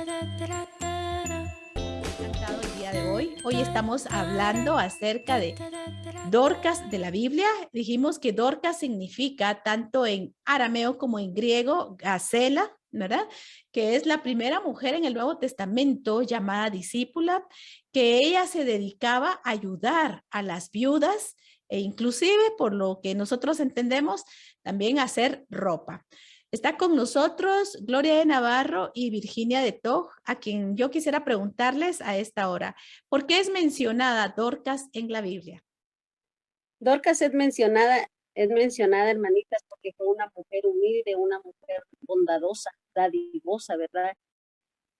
Encantado el día de hoy. Hoy estamos hablando acerca de Dorcas de la Biblia. Dijimos que Dorcas significa tanto en arameo como en griego, gacela, ¿verdad? Que es la primera mujer en el Nuevo Testamento llamada discípula, que ella se dedicaba a ayudar a las viudas e inclusive, por lo que nosotros entendemos, también a hacer ropa. Está con nosotros Gloria de Navarro y Virginia de Toj, a quien yo quisiera preguntarles a esta hora, ¿por qué es mencionada Dorcas en la Biblia? Dorcas es mencionada, hermanitas, porque fue una mujer humilde, una mujer bondadosa, dadivosa, ¿verdad?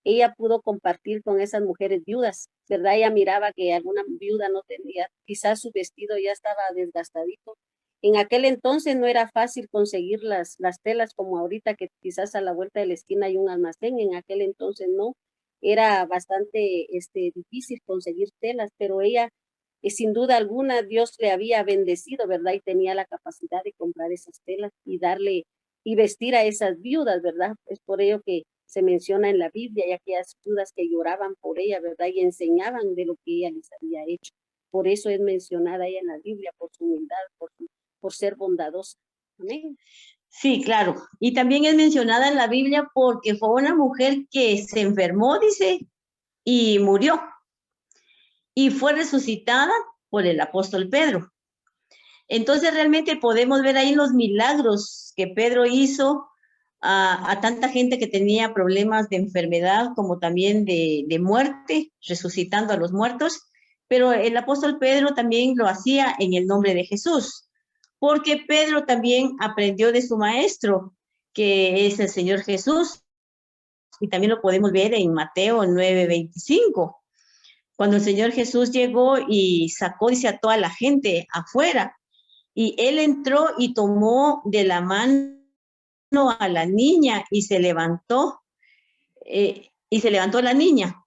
Ella pudo compartir con esas mujeres viudas, ¿verdad? Ella miraba que alguna viuda no tenía, quizás su vestido ya estaba desgastadito. En aquel entonces no era fácil conseguir las telas como ahorita, que quizás a la vuelta de la esquina hay un almacén. En aquel entonces no, era bastante difícil conseguir telas, pero ella, sin duda alguna, Dios le había bendecido, ¿verdad? Y tenía la capacidad de comprar esas telas y darle y vestir a esas viudas, ¿verdad? Es por ello que se menciona en la Biblia, y aquellas viudas que lloraban por ella, ¿verdad? Y enseñaban de lo que ella les había hecho. Por eso es mencionada ella en la Biblia, por su humildad, por ser bondadosa. Amén. Sí, claro. Y también es mencionada en la Biblia porque fue una mujer que se enfermó, dice, y murió. Y fue resucitada por el apóstol Pedro. Entonces realmente podemos ver ahí los milagros que Pedro hizo a tanta gente que tenía problemas de enfermedad como también de muerte, resucitando a los muertos. Pero el apóstol Pedro también lo hacía en el nombre de Jesús, porque Pedro también aprendió de su maestro, que es el Señor Jesús, y también lo podemos ver en Mateo 9:25, cuando el Señor Jesús llegó y sacó, dice, a toda la gente afuera, y él entró y tomó de la mano a la niña y se levantó la niña.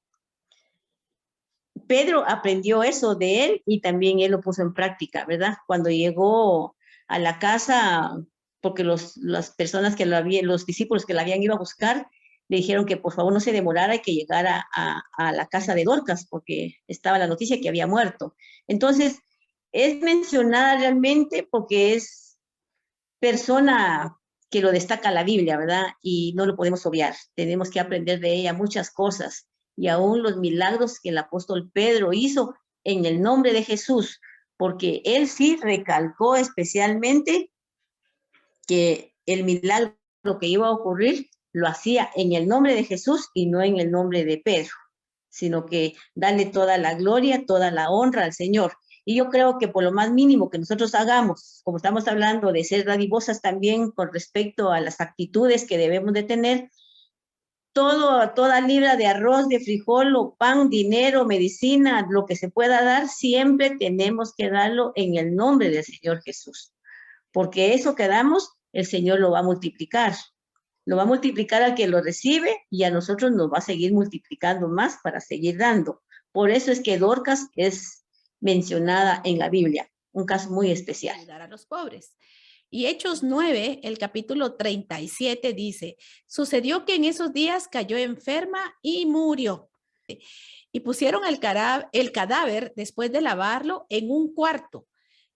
Pedro aprendió eso de él y también él lo puso en práctica, ¿verdad? Cuando llegó a la casa, porque las personas que los discípulos que la habían ido a buscar, le dijeron que por favor no se demorara y que llegara a la casa de Dorcas, porque estaba la noticia que había muerto. Entonces, es mencionada realmente porque es persona que lo destaca la Biblia, ¿verdad? Y no lo podemos obviar. Tenemos que aprender de ella muchas cosas y aún los milagros que el apóstol Pedro hizo en el nombre de Jesús, porque él sí recalcó especialmente que el milagro que iba a ocurrir lo hacía en el nombre de Jesús y no en el nombre de Pedro, sino que darle toda la gloria, toda la honra al Señor. Y yo creo que por lo más mínimo que nosotros hagamos, como estamos hablando de ser dadivosas también con respecto a las actitudes que debemos de tener, toda libra de arroz, de frijol o pan, dinero, medicina, lo que se pueda dar, siempre tenemos que darlo en el nombre del Señor Jesús. Porque eso que damos, el Señor lo va a multiplicar. Lo va a multiplicar al que lo recibe y a nosotros nos va a seguir multiplicando más para seguir dando. Por eso es que Dorcas es mencionada en la Biblia, un caso muy especial. Ayudar a los pobres. Y Hechos 9, el capítulo 37 dice, sucedió que en esos días cayó enferma y murió. Y pusieron el cadáver después de lavarlo en un cuarto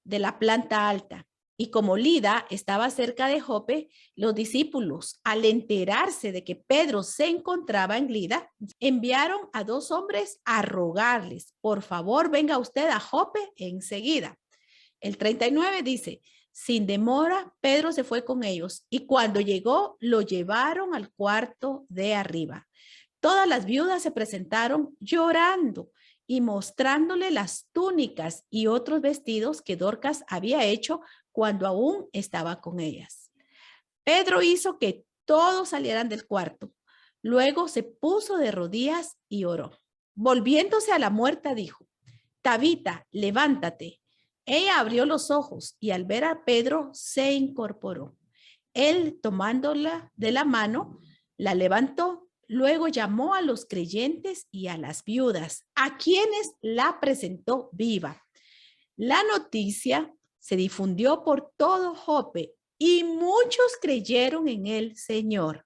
de la planta alta. Y como Lida estaba cerca de Jope, los discípulos, al enterarse de que Pedro se encontraba en Lida, enviaron a 2 hombres a rogarles, por favor, venga usted a Jope enseguida. El 39 dice, sin demora, Pedro se fue con ellos y cuando llegó, lo llevaron al cuarto de arriba. Todas las viudas se presentaron llorando y mostrándole las túnicas y otros vestidos que Dorcas había hecho cuando aún estaba con ellas. Pedro hizo que todos salieran del cuarto. Luego se puso de rodillas y oró. Volviéndose a la muerta, dijo, Tabita, levántate. Ella abrió los ojos y al ver a Pedro se incorporó. Él, tomándola de la mano, la levantó. Luego llamó a los creyentes y a las viudas, a quienes la presentó viva. La noticia se difundió por todo Jope y muchos creyeron en el Señor.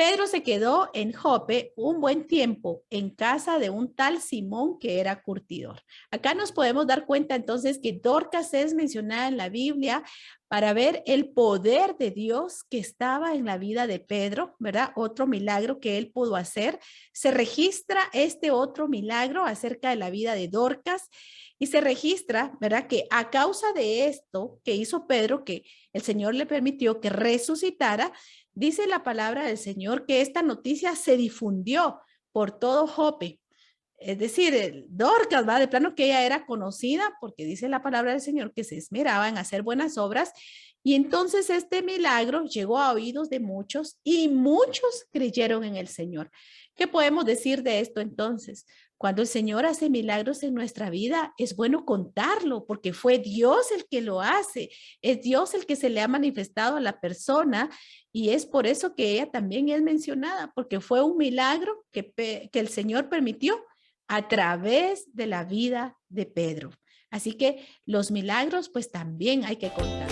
Pedro se quedó en Jope un buen tiempo en casa de un tal Simón que era curtidor. Acá nos podemos dar cuenta entonces que Dorcas es mencionada en la Biblia para ver el poder de Dios que estaba en la vida de Pedro, ¿verdad? Otro milagro que él pudo hacer. Se registra este otro milagro acerca de la vida de Dorcas y se registra, ¿verdad? Que a causa de esto que hizo Pedro, que el Señor le permitió que resucitara, dice la palabra del Señor que esta noticia se difundió por todo Jope. Es decir, Dorcas, ¿va? De plano que ella era conocida porque dice la palabra del Señor que se esmeraba en hacer buenas obras. Y entonces este milagro llegó a oídos de muchos y muchos creyeron en el Señor. ¿Qué podemos decir de esto entonces? Cuando el Señor hace milagros en nuestra vida, es bueno contarlo porque fue Dios el que lo hace. Es Dios el que se le ha manifestado a la persona y es por eso que ella también es mencionada, porque fue un milagro que el Señor permitió a través de la vida de Pedro. Así que los milagros pues también hay que contar.